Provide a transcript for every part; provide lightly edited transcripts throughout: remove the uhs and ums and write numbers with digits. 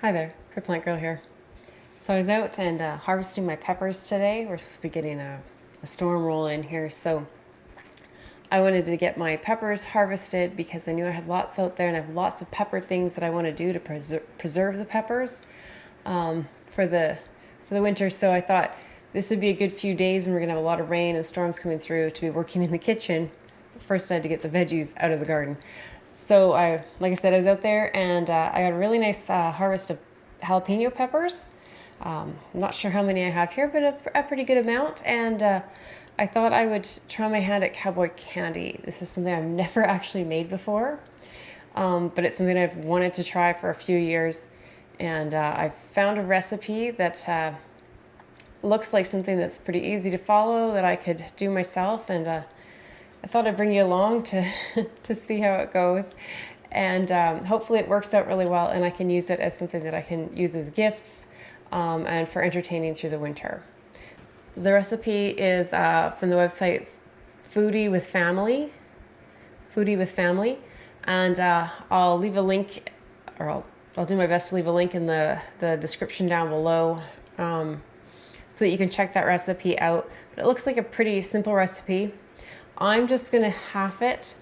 Hi there, Her Plant Girl here. So I was out and harvesting my peppers today. We're supposed to be getting a storm roll in here, so I wanted to get my peppers harvested because I knew I had lots out there and I have lots of pepper things that I want to do to preserve the peppers for the winter. So I thought this would be a good few days when we're going to have a lot of rain and storms coming through to be working in the kitchen. First I had to get the veggies out of the garden. So like I said, I was out there and I got a really nice harvest of jalapeno peppers. I'm not sure how many I have here, but a pretty good amount. And I thought I would try my hand at Cowboy candy. This is something I've never actually made before, but it's something I've wanted to try for a few years. And I found a recipe that looks like something that's pretty easy to follow that I could do myself. And I thought I'd bring you along to to see how it goes, and hopefully it works out really well and I can use it as something that I can use as gifts and for entertaining through the winter. The recipe is from the website Foodie with Family, and I'll leave a link, or I'll do my best to leave a link in the description down below so that you can check that recipe out. But it looks like a pretty simple recipe. I'm just gonna half it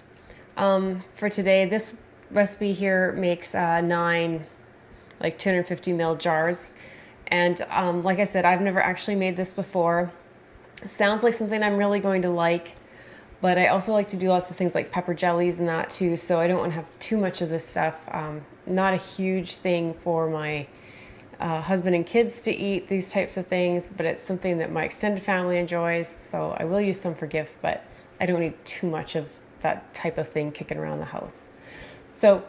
for today. This recipe here makes 9 like 250 ml jars, and like I said, I've never actually made this before. It sounds like something I'm really going to like, but I also like to do lots of things like pepper jellies and that too, so I don't want to have too much of this stuff. Not a huge thing for my husband and kids to eat, these types of things, but it's something that my extended family enjoys, so I will use some for gifts, but I don't need too much of that type of thing kicking around the house. So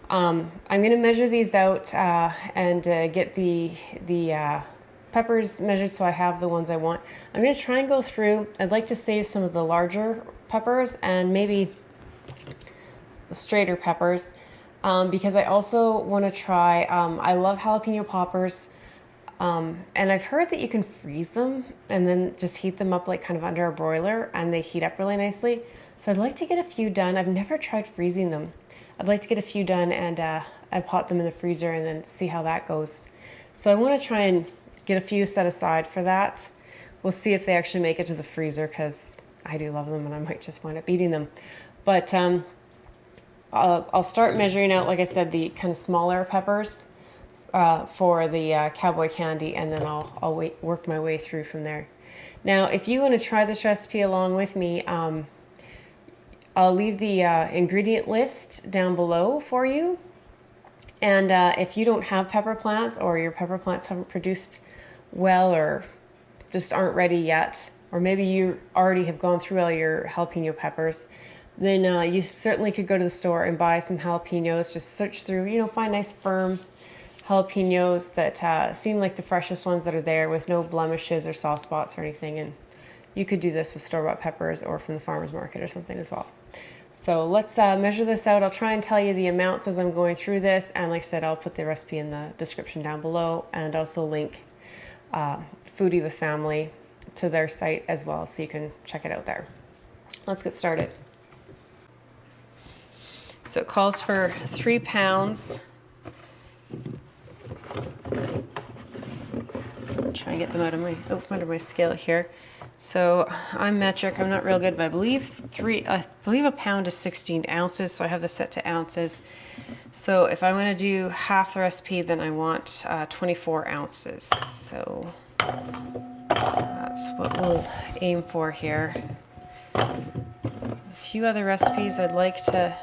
I'm going to measure these out and get the peppers measured so I have the ones I want. I'm going to try and go through. I'd like to save some of the larger peppers and maybe the straighter peppers because I also want to try, I love jalapeno poppers. And I've heard that you can freeze them and then just heat them up like kind of under a broiler and they heat up really nicely. So I'd like to get a few done. I've never tried freezing them. I'd like to get a few done and I pop them in the freezer and then see how that goes. So I want to try and get a few set aside for that. We'll see if they actually make it to the freezer because I do love them and I might just wind up eating them. But I'll start measuring out, like I said, the kind of smaller peppers for the Cowboy candy, and then I'll work my way through from there. Now, if you want to try this recipe along with me, I'll leave the ingredient list down below for you. And if you don't have pepper plants or your pepper plants haven't produced well or just aren't ready yet, or maybe you already have gone through all your jalapeno peppers, then you certainly could go to the store and buy some jalapenos. Just search through, find nice firm jalapenos that seem like the freshest ones that are there with no blemishes or soft spots or anything. And you could do this with store-bought peppers or from the farmer's market or something as well. So let's measure this out. I'll try and tell you the amounts as I'm going through this. And like I said, I'll put the recipe in the description down below and also link Foodie with Family to their site as well, so you can check it out there. Let's get started. So it calls for 3 pounds. Try and get them out of my scale here. So I'm metric. I'm not real good, but I believe a pound is 16 ounces. So I have this set to ounces. So if I want to do half the recipe, then I want 24 ounces. So that's what we'll aim for here. A few other recipes I'd like to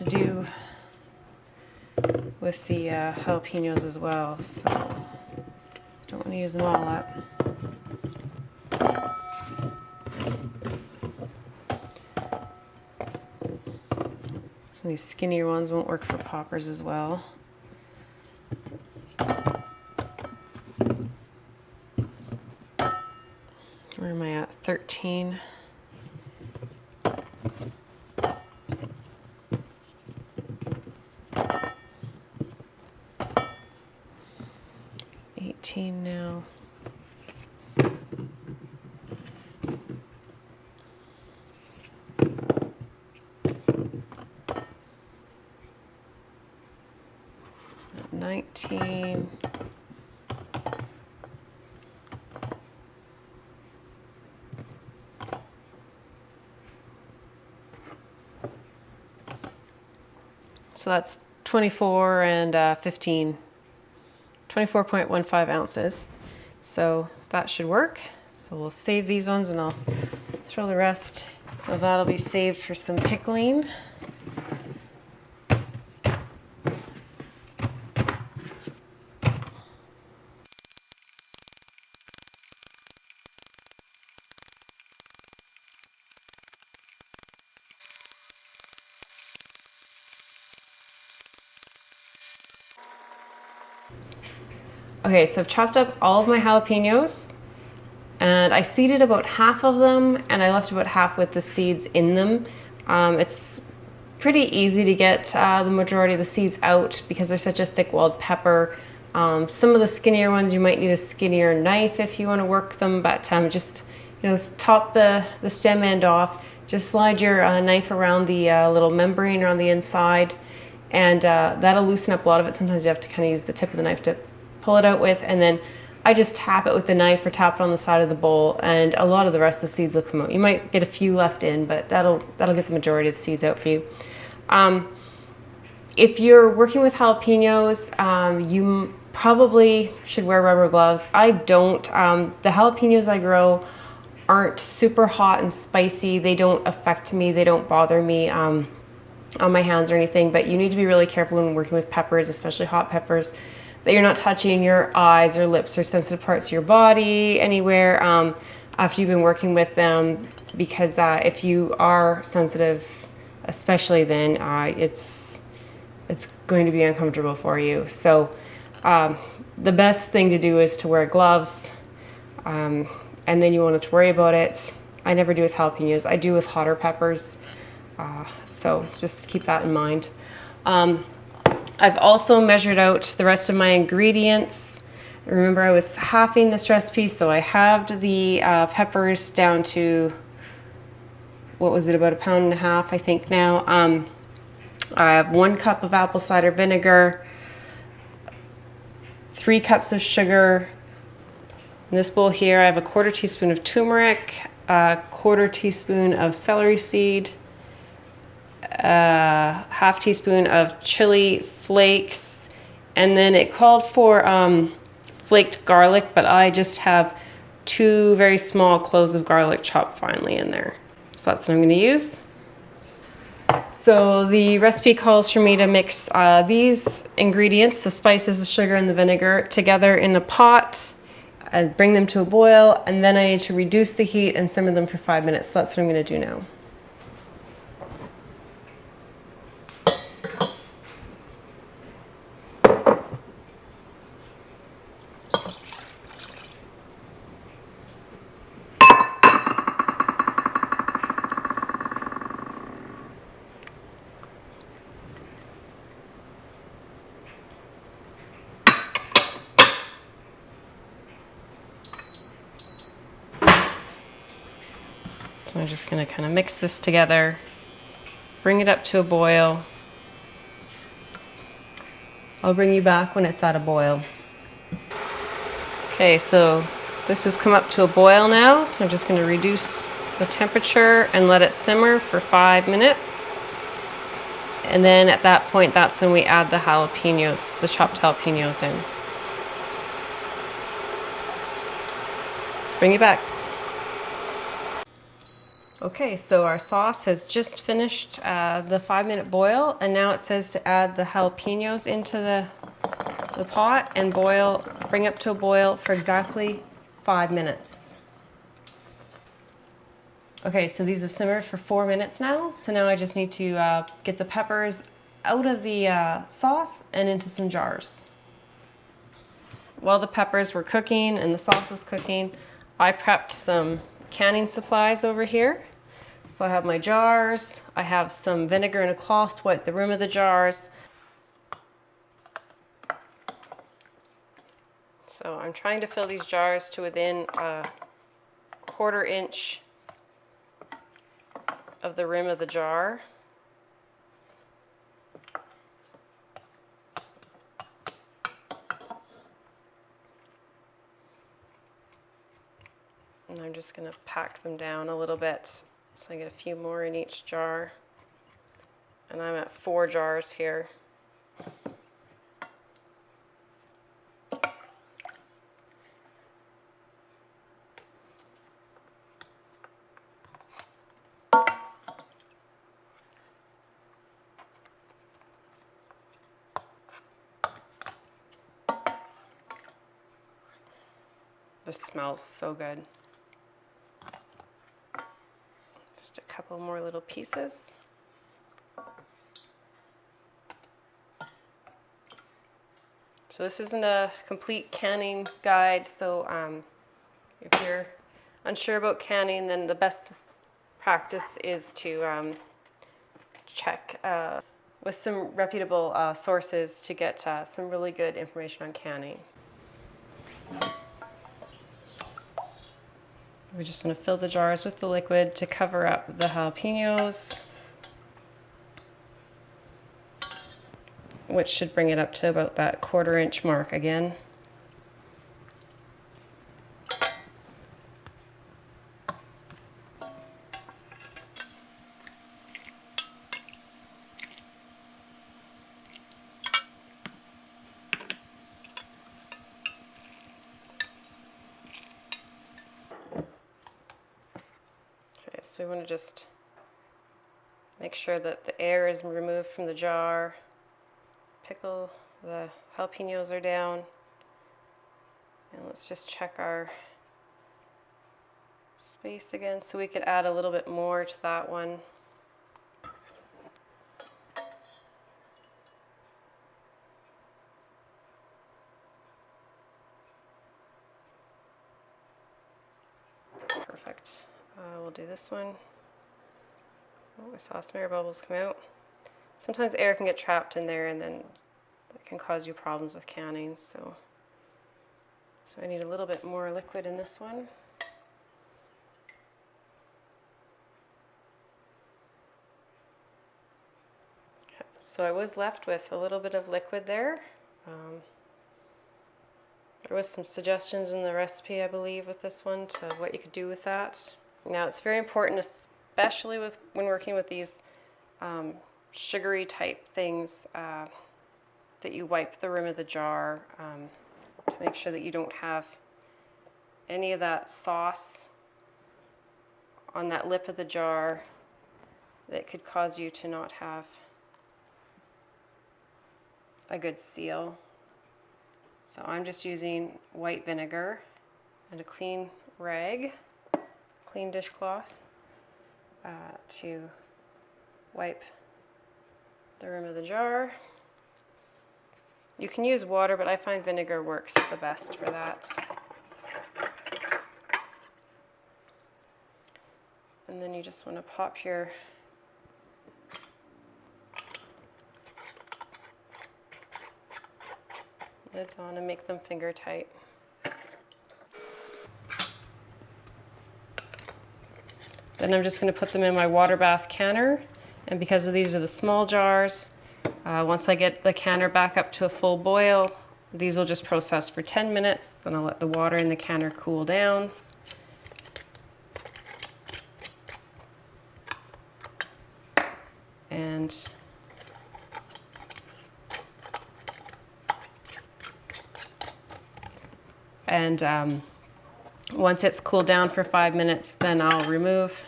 do with the jalapenos as well, so don't want to use them all up. Some of these skinnier ones won't work for poppers as well. Where am I at? 13. 18 now. 19. So that's 24 and 15, 24.15 ounces. So that should work. So we'll save these ones and I'll throw the rest. So that'll be saved for some pickling. Okay, so I've chopped up all of my jalapenos and I seeded about half of them and I left about half with the seeds in them. It's pretty easy to get the majority of the seeds out because they're such a thick-walled pepper. Some of the skinnier ones you might need a skinnier knife if you want to work them, but just top the stem end off. Just slide your knife around the little membrane around the inside, and that'll loosen up a lot of it. Sometimes you have to kind of use the tip of the knife to pull it out with, and then I just tap it with the knife or tap it on the side of the bowl, and a lot of the rest of the seeds will come out. You might get a few left in, but that'll get the majority of the seeds out for you. If you're working with jalapenos, you probably should wear rubber gloves. I don't. The jalapenos I grow aren't super hot and spicy. They don't affect me. They don't bother me on my hands or anything, but you need to be really careful when working with peppers, especially hot peppers, that you're not touching your eyes or lips or sensitive parts of your body anywhere after you've been working with them, because if you are sensitive, especially then, it's going to be uncomfortable for you. So the best thing to do is to wear gloves, and then you won't have to worry about it. I never do with jalapenos. I do with hotter peppers, so just keep that in mind. I've also measured out the rest of my ingredients. Remember, I was halving this recipe, so I halved the peppers down to, what was it, about 1.5 pounds, I think now. I have 1 cup of apple cider vinegar, 3 cups of sugar. In this bowl here, I have a 1/4 teaspoon of turmeric, a 1/4 teaspoon of celery seed, 1/2 teaspoon of chili flakes, and then it called for flaked garlic, but I just have 2 very small cloves of garlic chopped finely in there. So that's what I'm going to use. So the recipe calls for me to mix these ingredients, the spices, the sugar, and the vinegar, together in a pot, bring them to a boil, and then I need to reduce the heat and simmer them for 5 minutes. So that's what I'm going to do now. So I'm just going to kind of mix this together, bring it up to a boil. I'll bring you back when it's at a boil. Okay, so this has come up to a boil now, so I'm just going to reduce the temperature and let it simmer for 5 minutes. And then at that point, that's when we add the jalapenos, the chopped jalapenos in. Bring it back. Okay, so our sauce has just finished the 5-minute boil, and now it says to add the jalapenos into the pot and boil, bring up to a boil for exactly 5 minutes. Okay, so these have simmered for 4 minutes now, so now I just need to get the peppers out of the sauce and into some jars. While the peppers were cooking and the sauce was cooking, I prepped some canning supplies over here. So I have my jars, I have some vinegar in a cloth to wipe the rim of the jars. So I'm trying to fill these jars to within a 1/4 inch of the rim of the jar. And I'm just going to pack them down a little bit so I get a few more in each jar. And I'm at 4 jars here. This smells so good. Just a couple more little pieces. So this isn't a complete canning guide, so if you're unsure about canning, then the best practice is to check with some reputable sources to get some really good information on canning. We're just going to fill the jars with the liquid to cover up the jalapenos, which should bring it up to about that 1/4 inch mark again. So we want to just make sure that the air is removed from the jar. Pickle, the jalapenos are down. And let's just check our space again. So we could add a little bit more to that one. Perfect. We'll do this one. Oh, I saw some air bubbles come out. Sometimes air can get trapped in there and then that can cause you problems with canning. So I need a little bit more liquid in this one. Okay, so I was left with a little bit of liquid there. There was some suggestions in the recipe, I believe, with this one to what you could do with that. Now it's very important, especially when working with these sugary type things, that you wipe the rim of the jar to make sure that you don't have any of that sauce on that lip of the jar that could cause you to not have a good seal. So I'm just using white vinegar and a clean rag, clean dishcloth, to wipe the rim of the jar. You can use water, but I find vinegar works the best for that. And then you just want to pop your lids on and make them finger tight. Then I'm just going to put them in my water bath canner, and because these are the small jars, once I get the canner back up to a full boil, these will just process for 10 minutes, then I'll let the water in the canner cool down. And once it's cooled down for 5 minutes, then I'll remove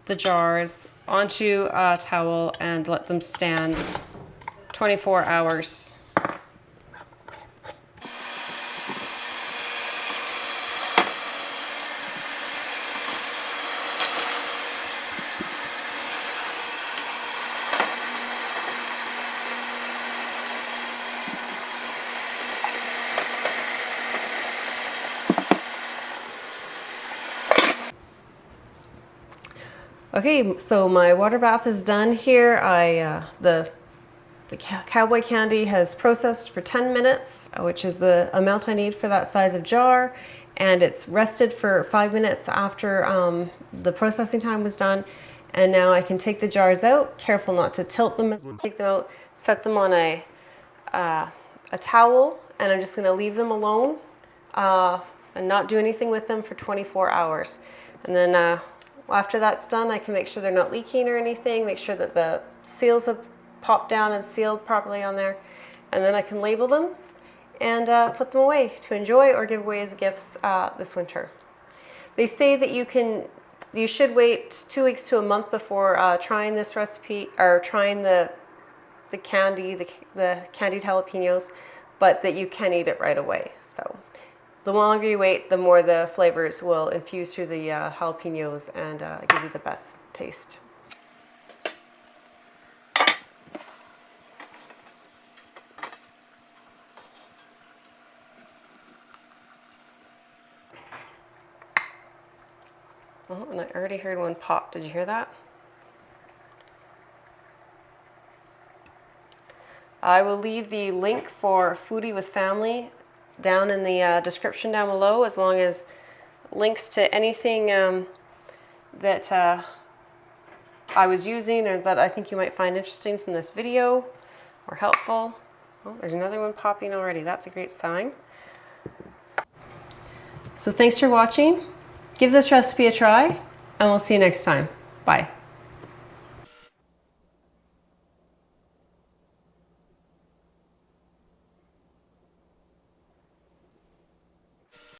the jars onto a towel and let them stand 24 hours. Okay, so my water bath is done here. The Cowboy candy has processed for 10 minutes, which is the amount I need for that size of jar, and it's rested for 5 minutes after the processing time was done. And now I can take the jars out, careful not to tilt them as I take them out, set them on a towel, and I'm just gonna leave them alone and not do anything with them for 24 hours. And then after that's done, I can make sure they're not leaking or anything, make sure that the seals have popped down and sealed properly on there. And then I can label them and put them away to enjoy or give away as gifts this winter. They say that you should wait 2 weeks to a month before trying this recipe, or trying the candied jalapenos, but that you can eat it right away. So the longer you wait, the more the flavors will infuse through the jalapenos and give you the best taste. Oh, and I already heard one pop. Did you hear that? I will leave the link for Foodie with Family down in the description down below, as long as links to anything that I was using or that I think you might find interesting from this video or helpful. Oh, there's another one popping already. That's a great sign. So thanks for watching. Give this recipe a try, and we'll see you next time. Bye.